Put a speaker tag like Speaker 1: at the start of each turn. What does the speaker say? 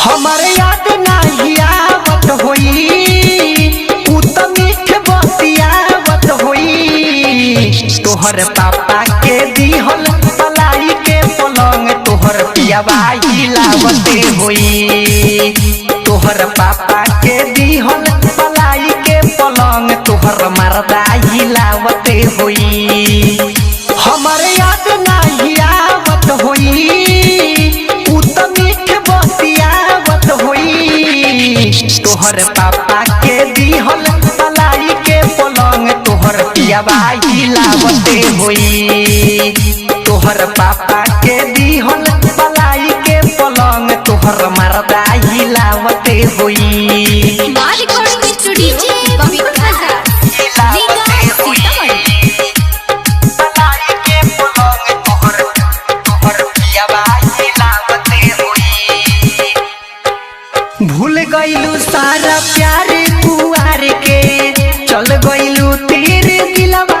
Speaker 1: हमारे याद नहीं आवत होई उ त मीठ बतियावत होई। तोहर पापा के दिहल पलाई के पलंग तोहर पियावा हिलावते होई। तोहर पापा के दिहल पलाई के पलंग तोहर मर्दा हिलावते होई। हमारे याद नहीं आवत होई उ त मीठ बतियावत होई। तोहर पापा के दिहल पलाई के पलंग तोहर पियावा हिलावते होई। तोहर पापा के दिहल पलाई के पलंग तोहर मर्दा हिलावते होई। भूल गईलू सारा प्यार कुआर के चल गईलू तेरे दिलवा